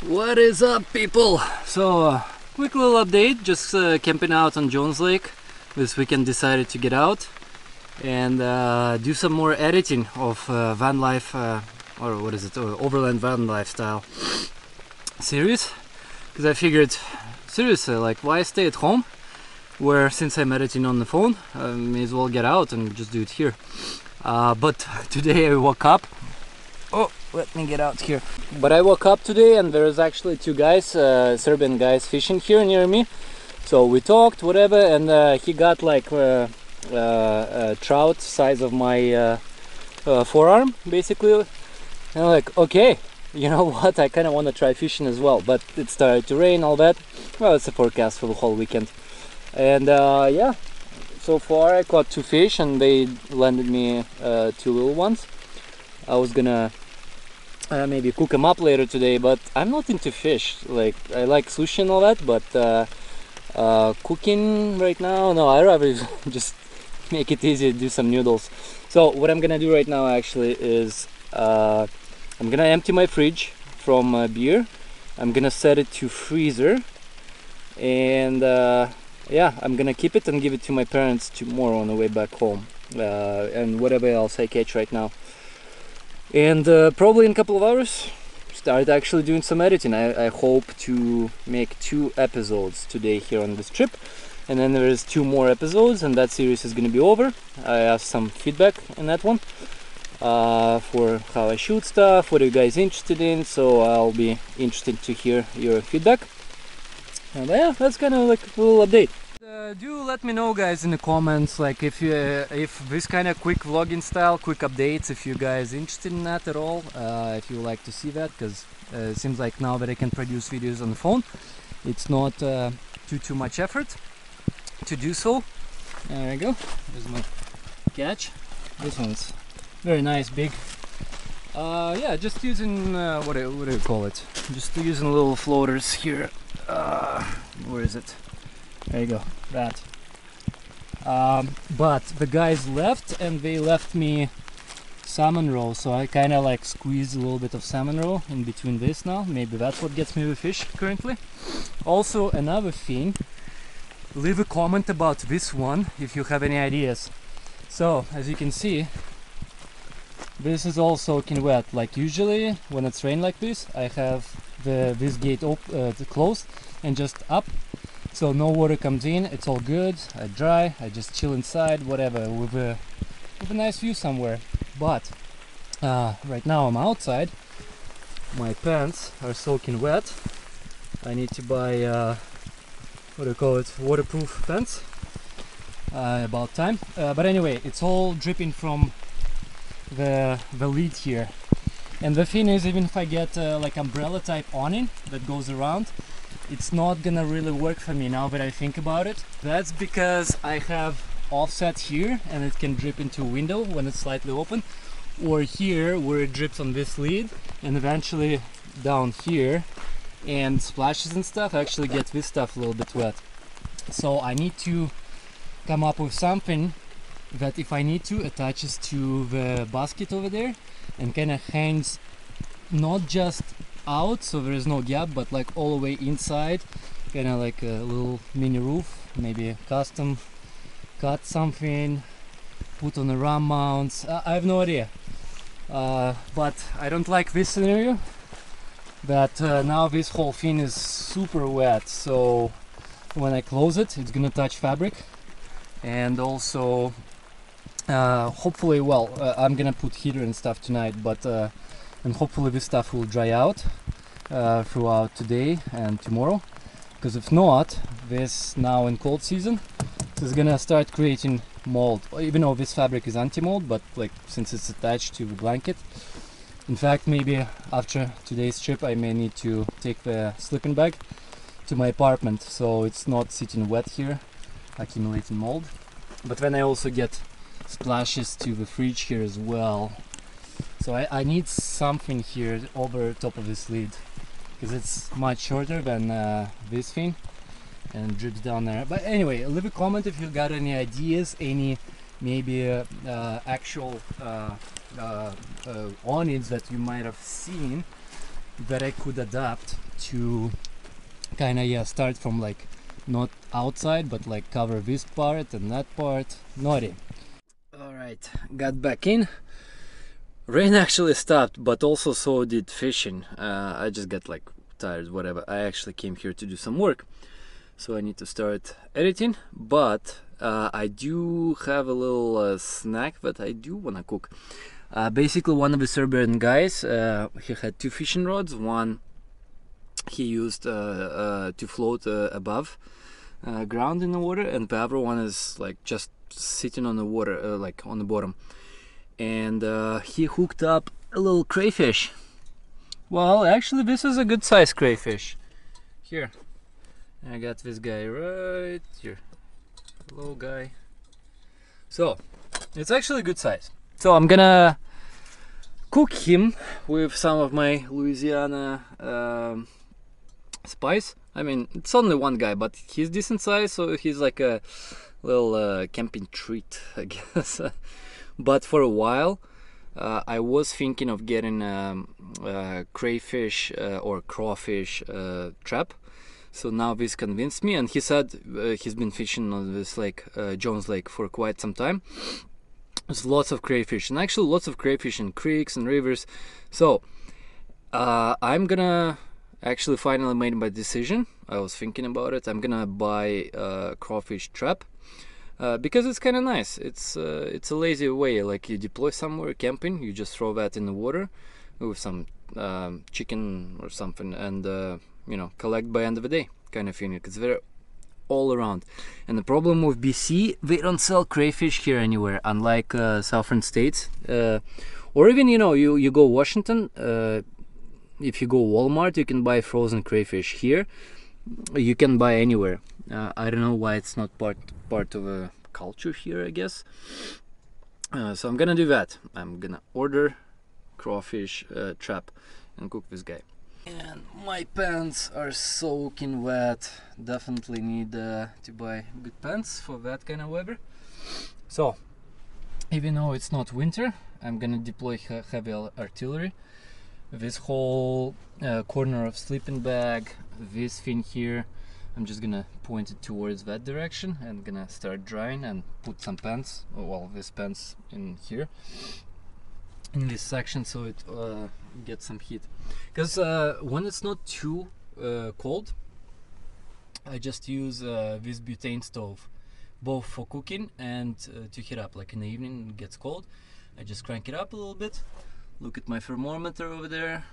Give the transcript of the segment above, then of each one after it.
What is up, people? So quick little update, just camping out on Jones Lake. This weekend decided to get out and do some more editing of van life, or what is it, Overland van lifestyle series, because I figured, seriously, like, why stay at home where, since I'm editing on the phone, I may as well get out and just do it here. But today I woke up. Oh, let me get out here. But I woke up today and there's actually two guys, Serbian guys, fishing here near me. So we talked, whatever, and he got like a trout size of my forearm, basically. And I'm like, okay, you know what, I kind of want to try fishing as well. But it started to rain, all that. Well, it's a forecast for the whole weekend. And yeah, so far I caught two fish and they landed me two little ones. I was gonna maybe cook them up later today, but I'm not into fish. Like, I like sushi and all that, but cooking right now, no, I'd rather just make it easy to do some noodles. So what I'm gonna do right now actually is I'm gonna empty my fridge from beer. I'm gonna set it to freezer, and yeah, I'm gonna keep it and give it to my parents tomorrow on the way back home, and whatever else I catch right now. And probably in a couple of hours start actually doing some editing. I hope to make 2 episodes today here on this trip, and then there is 2 more episodes and that series is going to be over. I asked some feedback in that one for how I shoot stuff, what are you guys interested in, so I'll be interested to hear your feedback. And yeah, that's kind of like a little update. Do let me know, guys, in the comments, like, if this kind of quick vlogging style, quick updates, if you guys interested in that at all, if you like to see that, because it seems like now that I can produce videos on the phone, it's not too much effort to do so. There we go. There's my catch. This one's very nice, big. Yeah, just using what do you call it? Just using little floaters here. Where is it? There you go, that. But the guys left and they left me salmon roe, so I kind of like squeezed a little bit of salmon roe in between this now. Maybe that's what gets me the fish currently. Also, another thing, leave a comment about this one if you have any ideas. So, as you can see, this is all soaking wet. Like, usually when it's rain like this, I have this gate closed and just up, so no water comes in, it's all good. I dry, I just chill inside, whatever, with a nice view somewhere. But right now I'm outside, my pants are soaking wet. I need to buy what do you call it, waterproof pants. About time. But anyway, it's all dripping from the lid here. And the thing is, even if I get like umbrella type awning that goes around, it's not gonna really work for me now that I think about it. That's because I have offset here and it can drip into a window when it's slightly open, or here where it drips on this lid and eventually down here, and splashes and stuff actually get this stuff a little bit wet. So I need to come up with something that, if I need to, attaches to the basket over there and kind of hangs not just out so there is no gap, but like all the way inside, kind of like a little mini roof, maybe custom cut something, put on the ram mounts. I have no idea, but I don't like this scenario, that now this whole thing is super wet, so when I close it, it's gonna touch fabric. And also hopefully, well, I'm gonna put heater and stuff tonight, but and hopefully this stuff will dry out throughout today and tomorrow, because if not, this now in cold season, this is gonna start creating mold, even though this fabric is anti-mold, but like, since it's attached to the blanket. In fact, maybe after today's trip I may need to take the sleeping bag to my apartment so it's not sitting wet here accumulating mold. But then I also get splashes to the fridge here as well. So I need something here over top of this lid, because it's much shorter than this thing and drips down there. But anyway, leave a comment if you got any ideas, any maybe actual awnings that you might have seen that I could adapt to kind of start from like not outside but like cover this part and that part. No idea. All right, got back in. Rain actually stopped, but also so did fishing. I just got like tired, whatever. I actually came here to do some work, so I need to start editing, but I do have a little snack that I do want to cook. Basically, one of the Serbian guys, he had 2 fishing rods. One he used to float above ground in the water, and the other one is like just sitting on the water, like on the bottom. And he hooked up a little crayfish. Well, actually, this is a good size crayfish. Here, I got this guy right here. Hello, guy. So, it's actually a good size. So I'm gonna cook him with some of my Louisiana spice. I mean, it's only one guy, but he's decent size, so he's like a little camping treat, I guess. But for a while, I was thinking of getting crayfish or crawfish trap. So now this convinced me, and he said he's been fishing on this lake, Jones Lake, for quite some time. There's lots of crayfish, and actually lots of crayfish in creeks and rivers. So I'm gonna actually finally made my decision. I was thinking about it. I'm gonna buy a crawfish trap. Because it's kind of nice. It's a lazy way, like you deploy somewhere camping, you just throw that in the water with some chicken or something, and you know, collect by end of the day kind of thing. It's very all around. And the problem with BC, they don't sell crayfish here anywhere, unlike southern states, or even, you know, you go Washington, if you go Walmart, you can buy frozen crayfish. Here you can buy anywhere. I don't know why it's not part of a culture here, I guess. So I'm gonna do that. I'm gonna order crawfish trap and cook this guy. And my pants are soaking wet. Definitely need to buy good pants for that kind of weather. So even though it's not winter, I'm gonna deploy heavy artillery. This whole corner of sleeping bag, this thing here, I'm just gonna point it towards that direction and gonna start drying and put some pants, well, this pants in here, in this section, so it gets some heat. Because when it's not too cold, I just use this butane stove, both for cooking and to heat up. Like in the evening it gets cold, I just crank it up a little bit, look at my thermometer over there,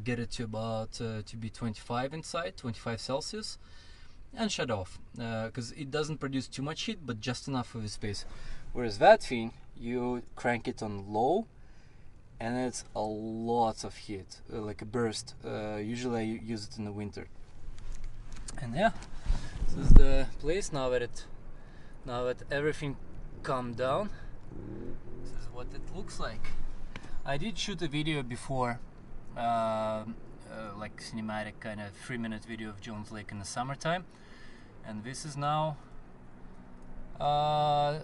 get it to about to be 25 inside, 25 Celsius, and shut off, because it doesn't produce too much heat, but just enough for the space. Whereas that thing, you crank it on low and it's a lot of heat, like a burst. Usually I use it in the winter. And yeah, this is the place now that everything calmed down. This is what it looks like. I did shoot a video before, like cinematic kind of 3-minute video of Jones Lake in the summertime, and this is now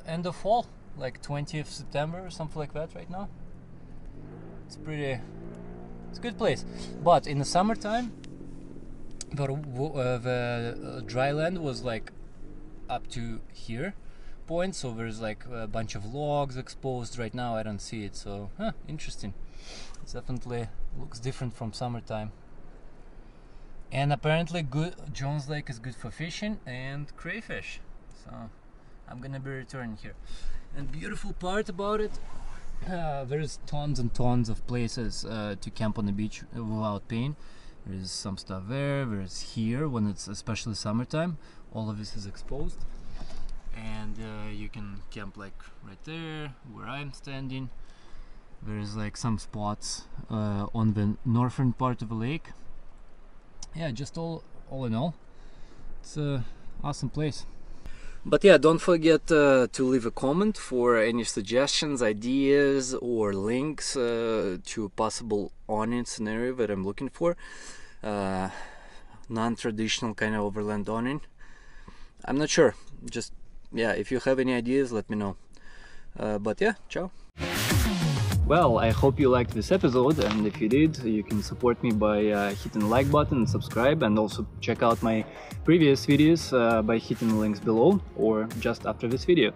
end of fall, like 20th September or something like that right now. It's a good place. But in the summertime the dry land was like up to here point, so there's like a bunch of logs exposed. Right now I don't see it, so interesting. It definitely looks different from summertime. And apparently Jones Lake is good for fishing and crayfish, so I'm gonna be returning here. And beautiful part about it, there's tons and tons of places to camp on the beach without paying. There's some stuff there's here when it's especially summertime, all of this is exposed, and you can camp like right there where I'm standing. There's like some spots on the northern part of the lake. Yeah, just all in all, it's an awesome place. But yeah, don't forget to leave a comment for any suggestions, ideas, or links to a possible awning scenario that I'm looking for. Non-traditional kind of overland awning. I'm not sure. Just, yeah, if you have any ideas, let me know. But yeah, ciao. Well, I hope you liked this episode, and if you did, you can support me by hitting the like button and subscribe, and also check out my previous videos by hitting the links below or just after this video.